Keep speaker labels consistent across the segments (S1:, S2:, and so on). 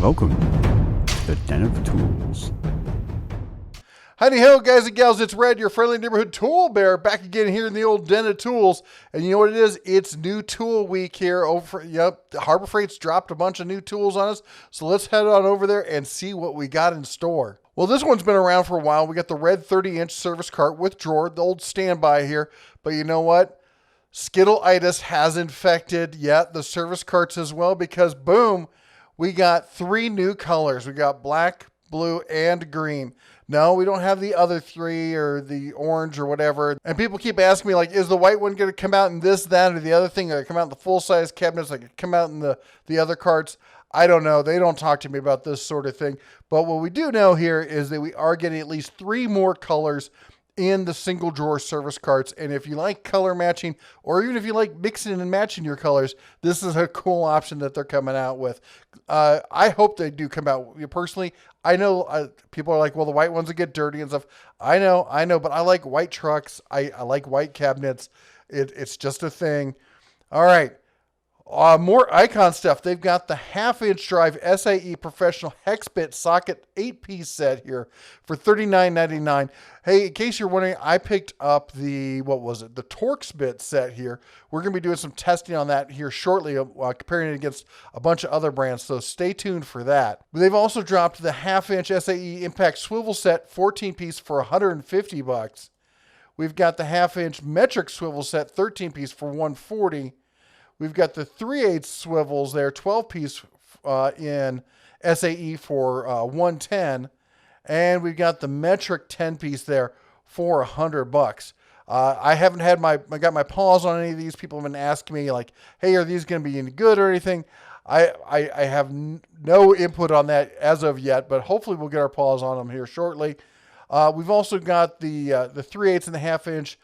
S1: Welcome to the Den of Tools.
S2: Howdy ho, guys and gals, it's Red, your friendly neighborhood tool bear, back again here in the old Den of Tools. And you know what it is? It's new tool week here. Harbor Freight's dropped a bunch of new tools on us, so let's head on over there and see what we got in store. Well, this one's been around for a while. We got the red 30-inch service cart with drawer, the old standby here. But you know what? Skittleitis has infected yet the service carts as well, because boom, we got 3 new colors. We got black, blue, and green. No, we don't have the other 3 or the orange or whatever. And people keep asking me, like, is the white one going to come out in this, that, or the other thing? Or come out in the full-size cabinets? Like, come out in the other carts? I don't know. They don't talk to me about this sort of thing. But what we do know here is that we are getting at least 3 more colors in the single drawer service carts. And if you like color matching, or even if you like mixing and matching your colors, this is a cool option that they're coming out with. I hope they do come out. Personally, I know people are like, well, the white ones will get dirty and stuff. I know, but I like white trucks. I like white cabinets. It's just a thing. All right. More icon stuff. They've got the half-inch drive SAE professional hex bit socket 8-piece set here for $39.99. Hey, in case you're wondering, I picked up the Torx bit set here. We're going to be doing some testing on that here shortly, comparing it against a bunch of other brands, so stay tuned for that. But they've also dropped the half-inch SAE impact swivel set 14-piece for $150. We've got the half-inch metric swivel set 13-piece for $140. We've got the 3/8 swivels there, 12-piece in SAE for $110, and we've got the metric 10-piece there for $100. I haven't had I got my paws on any of these. People have been asking me like, "Hey, are these going to be any good or anything?" I have no input on that as of yet, but hopefully we'll get our paws on them here shortly. We've also got the 3/8 and the half-inch.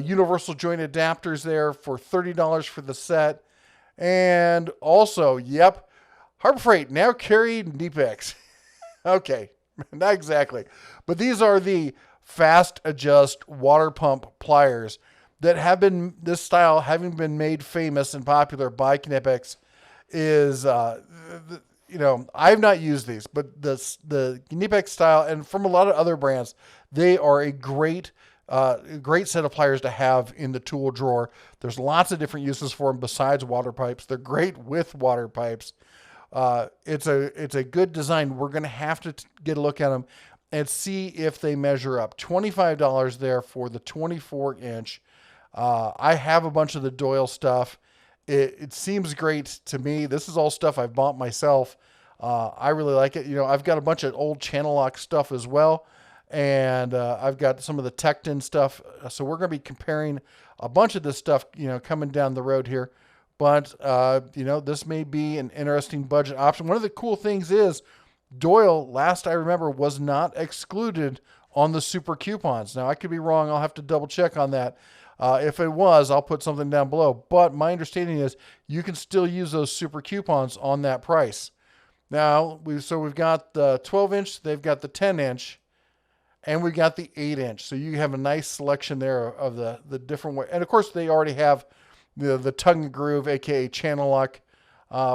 S2: Universal joint adapters there for $30 for the set. And also, yep, Harbor Freight now carrying Knipex. Okay, not exactly. But these are the fast adjust water pump pliers that have been, this style having been made famous and popular by Knipex is, I've not used these, but the Knipex style, and from a lot of other brands, they are a great set of pliers to have in the tool drawer. There's lots of different uses for them besides water pipes. They're great with water pipes. It's a good design. We're going to have to get a look at them and see if they measure up. $25 there for the 24-inch. I have a bunch of the Doyle stuff. It seems great to me. This is all stuff I've bought myself. I really like it. I've got a bunch of old channel lock stuff as well. And I've got some of the Tecton stuff. So we're going to be comparing a bunch of this stuff, coming down the road here. But, this may be an interesting budget option. One of the cool things is Doyle, last I remember, was not excluded on the super coupons. Now, I could be wrong. I'll have to double check on that. If it was, I'll put something down below. But my understanding is you can still use those super coupons on that price. Now, we've got the 12-inch. They've got the 10-inch. And we got the 8-inch. So you have a nice selection there of the different way. And of course, they already have the tongue and groove, aka channel lock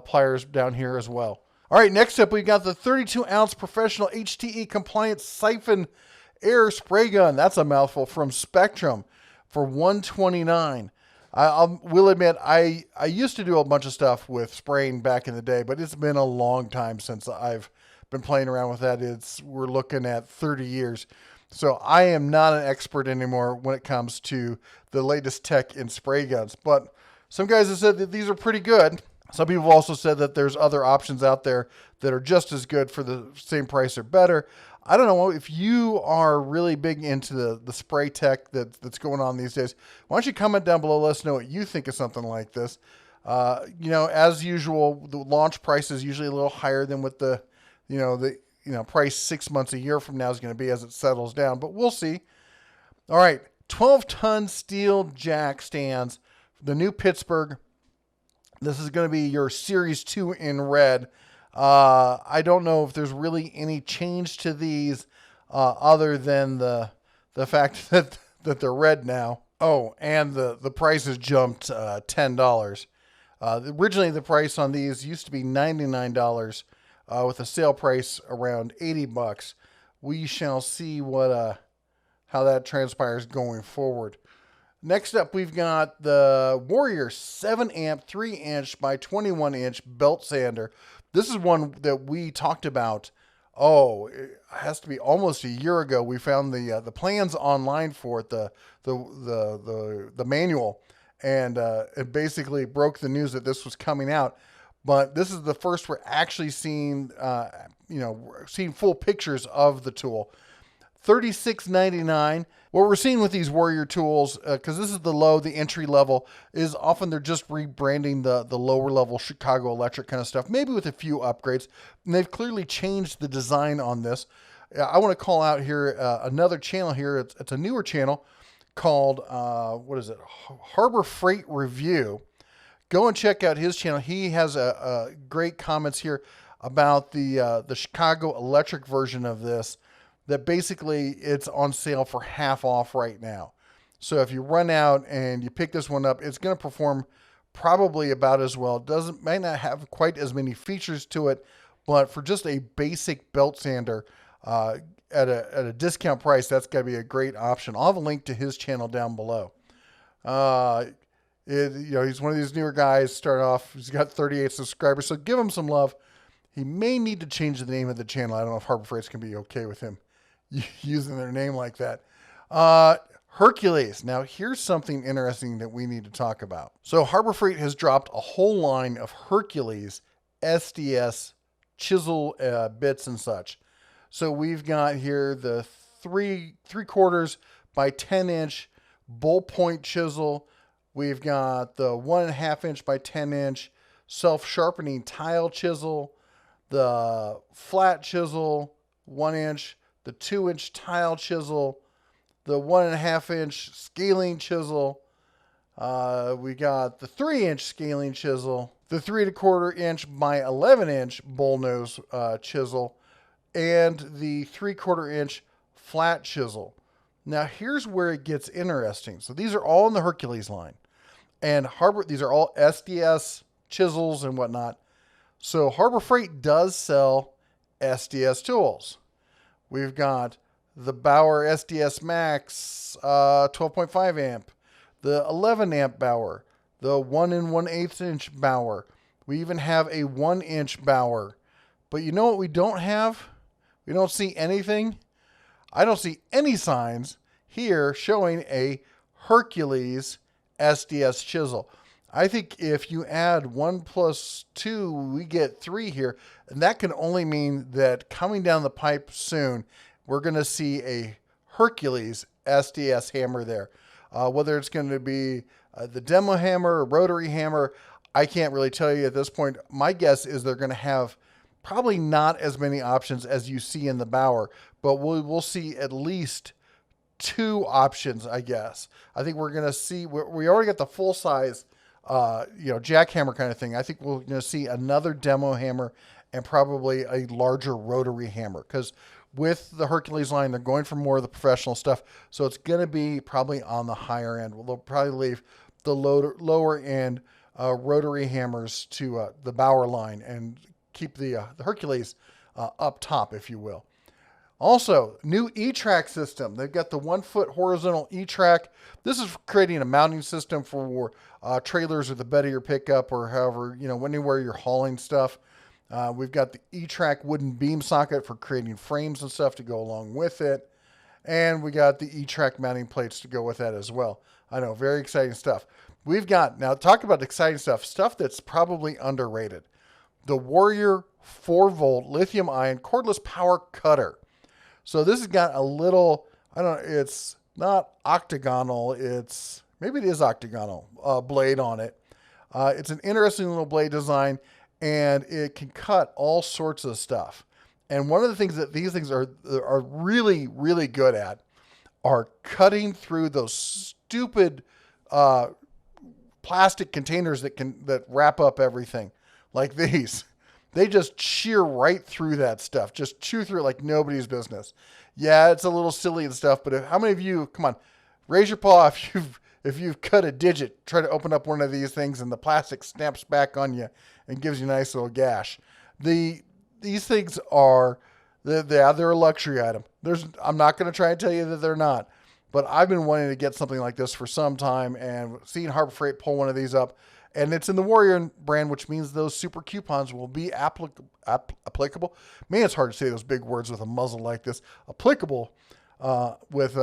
S2: pliers down here as well. All right, next up, we got the 32-ounce professional HTE compliant siphon air spray gun. That's a mouthful, from Spectrum for $129. I will admit, I used to do a bunch of stuff with spraying back in the day, but it's been a long time since I've been playing around with that. We're looking at 30 years. So I am not an expert anymore when it comes to the latest tech in spray guns. But some guys have said that these are pretty good. Some people have also said that there's other options out there that are just as good for the same price or better. I don't know if you are really big into the spray tech that's going on these days. Why don't you comment down below, let us know what you think of something like this. As usual, the launch price is usually a little higher than what the price 6 months, a year from now is going to be as it settles down, but we'll see. All right, 12-ton steel jack stands, the new Pittsburgh. This is going to be your Series 2 in red. I don't know if there's really any change to these other than the fact that they're red now. Oh, and the price has jumped $10. Originally, the price on these used to be $99. with a sale price around $80. We shall see what how that transpires going forward. Next up, we've got the Warrior 7 amp 3 inch by 21 inch belt sander. This is one that we talked about. Oh, it has to be almost a year ago. We found the plans online for it, the manual, and it basically broke the news that this was coming out. But this is the first we're actually seeing, seeing full pictures of the tool. $36.99. What we're seeing with these Warrior tools, because this is the entry level, is often they're just rebranding the lower level Chicago Electric kind of stuff, maybe with a few upgrades. And they've clearly changed the design on this. I want to call out here another channel here. It's a newer channel called, Harbor Freight Review. Go and check out his channel. He has a great comments here about the Chicago Electric version of this, that basically it's on sale for half off right now. So if you run out and you pick this one up, it's going to perform probably about as well. Might not have quite as many features to it, but for just a basic belt sander at a discount price, that's got to be a great option. I'll have a link to his channel down below. He's one of these newer guys. Start off, he's got 38 subscribers, so give him some love. He may need to change the name of the channel. I don't know if Harbor Freight's can be okay with him using their name like that. Hercules. Now, here's something interesting that we need to talk about. So Harbor Freight has dropped a whole line of Hercules SDS chisel bits and such. So we've got here the 3/4 by 10 inch bull point chisel. We've got the 1.5 inch by 10 inch self-sharpening tile chisel, the flat chisel, 1 inch, the 2 inch tile chisel, the 1.5 inch scaling chisel. We got the 3 inch scaling chisel, the 3/4 inch by 11 inch bull nose chisel, and the 3/4 inch flat chisel. Now here's where it gets interesting. So these are all in the Hercules line, and these are all SDS chisels and whatnot. So Harbor Freight does sell SDS tools. We've got the Bauer SDS Max 12.5 amp, the 11 amp Bauer, the 1 1/8 inch Bauer. We even have a 1 inch Bauer. But you know what we don't have? We don't see anything. I don't see any signs here showing a Hercules SDS chisel. I think if you add 1 + 2, we get 3 here. And that can only mean that coming down the pipe soon, we're going to see a Hercules SDS hammer there. Whether it's going to be the demo hammer or rotary hammer, I can't really tell you at this point. My guess is they're going to have probably not as many options as you see in the Bauer, but we'll see at least 2 options, I guess. I think we're going to see, we already got the full size, jackhammer kind of thing. I think we're going to see another demo hammer and probably a larger rotary hammer, because with the Hercules line, they're going for more of the professional stuff. So it's going to be probably on the higher end. They'll probably leave the lower end rotary hammers to the Bauer line and keep the Hercules up top, if you will. Also, new ETrack system. They've got the 1 foot horizontal ETrack. This is creating a mounting system for trailers or the bed of your pickup, or however, anywhere you're hauling stuff. We've got the ETrack wooden beam socket for creating frames and stuff to go along with it. And we got the ETrack mounting plates to go with that as well. I know, very exciting stuff. We've got, now talk about exciting stuff that's probably underrated. The Warrior 4-volt lithium ion cordless power cutter. So this has got a little, it's not octagonal, maybe it is octagonal blade on it. It's an interesting little blade design, and it can cut all sorts of stuff. And one of the things that these things are really, really good at are cutting through those stupid plastic containers that wrap up everything, like these. They just shear right through that stuff. Just chew through it like nobody's business. Yeah, it's a little silly and stuff, but how many of you, come on, raise your paw if you've cut a digit, try to open up one of these things and the plastic snaps back on you and gives you a nice little gash. The these things are, they're a luxury item. I'm not going to try and tell you that they're not, but I've been wanting to get something like this for some time, and seeing Harbor Freight pull one of these up, and it's in the Warrior brand, which means those super coupons will be applicable. Man, it's hard to say those big words with a muzzle like this. Applicable with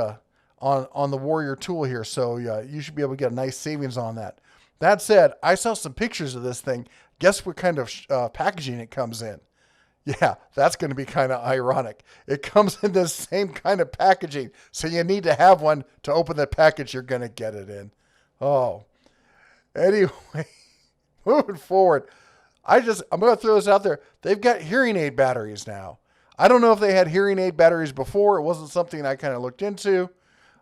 S2: on the Warrior tool here, so you should be able to get a nice savings on that. That said, I saw some pictures of this thing. Guess what kind of packaging it comes in? Yeah, that's going to be kind of ironic. It comes in the same kind of packaging, so you need to have one to open the package you're going to get it in. Oh, anyway, moving forward, I'm going to throw this out there. They've got hearing aid batteries now. I don't know if they had hearing aid batteries before. It wasn't something I kind of looked into.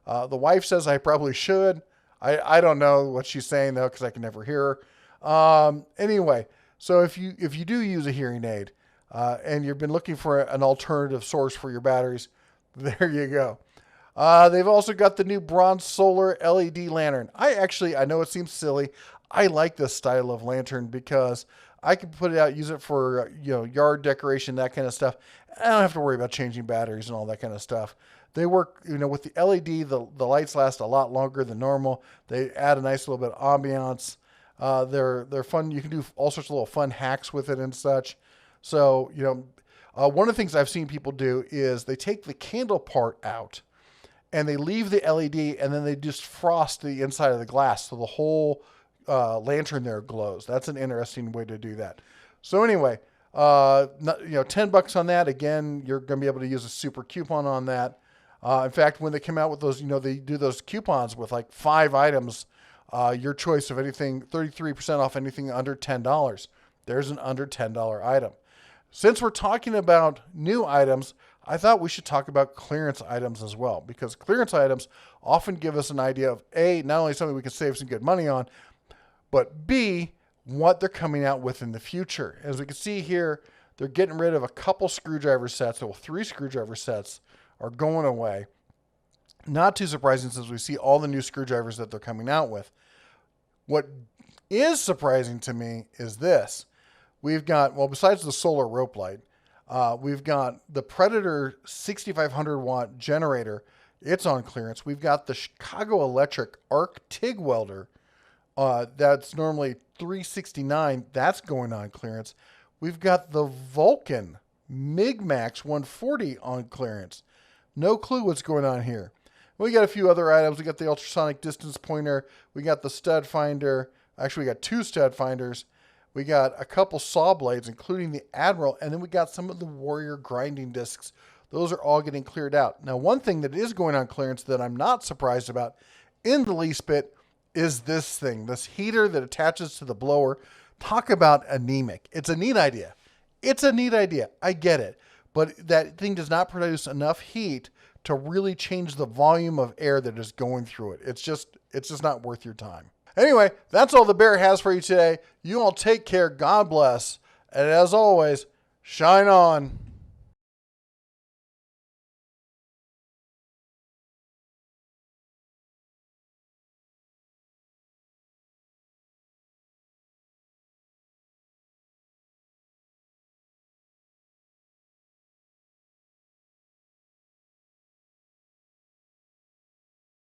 S2: The wife says I probably should. I don't know what she's saying, though, because I can never hear her. Anyway, so if you do use a hearing aid, and you've been looking for an alternative source for your batteries, there you go. They've also got the new bronze solar LED lantern. I know it seems silly. I like this style of lantern because I can put it out, use it for yard decoration, that kind of stuff. I don't have to worry about changing batteries and all that kind of stuff. They work, with the LED, the lights last a lot longer than normal. They add a nice little bit of ambiance. They're fun. You can do all sorts of little fun hacks with it and such. So, one of the things I've seen people do is they take the candle part out and they leave the LED, and then they just frost the inside of the glass so the whole lantern there glows. That's an interesting way to do that. So anyway, $10 on that. Again, you're going to be able to use a super coupon on that. In fact, when they come out with those, they do those coupons with like 5 items, your choice of anything, 33% off anything under $10. There's an under $10 item. Since we're talking about new items, I thought we should talk about clearance items as well, because clearance items often give us an idea of A, not only something we can save some good money on, but B, what they're coming out with in the future. As we can see here, they're getting rid of a couple screwdriver sets. Well, 3 screwdriver sets are going away. Not too surprising since we see all the new screwdrivers that they're coming out with. What is surprising to me is this. We've got, besides the solar rope light, we've got the Predator 6500 watt generator. It's on clearance. We've got the Chicago Electric Arc TIG welder. That's normally $369. That's going on clearance. We've got the Vulcan MIG Max 140 on clearance. No clue what's going on here. We got a few other items. We got the ultrasonic distance pointer. We got the stud finder. Actually, we got 2 stud finders. We got a couple saw blades, including the Admiral. And then we got some of the Warrior grinding discs. Those are all getting cleared out. Now, one thing that is going on clearance that I'm not surprised about in the least bit is this thing, this heater that attaches to the blower. Talk about anemic. It's a neat idea. I get it. But that thing does not produce enough heat to really change the volume of air that is going through it. It's just not worth your time. Anyway, that's all the Bear has for you today. You all take care. God bless. And as always, shine on.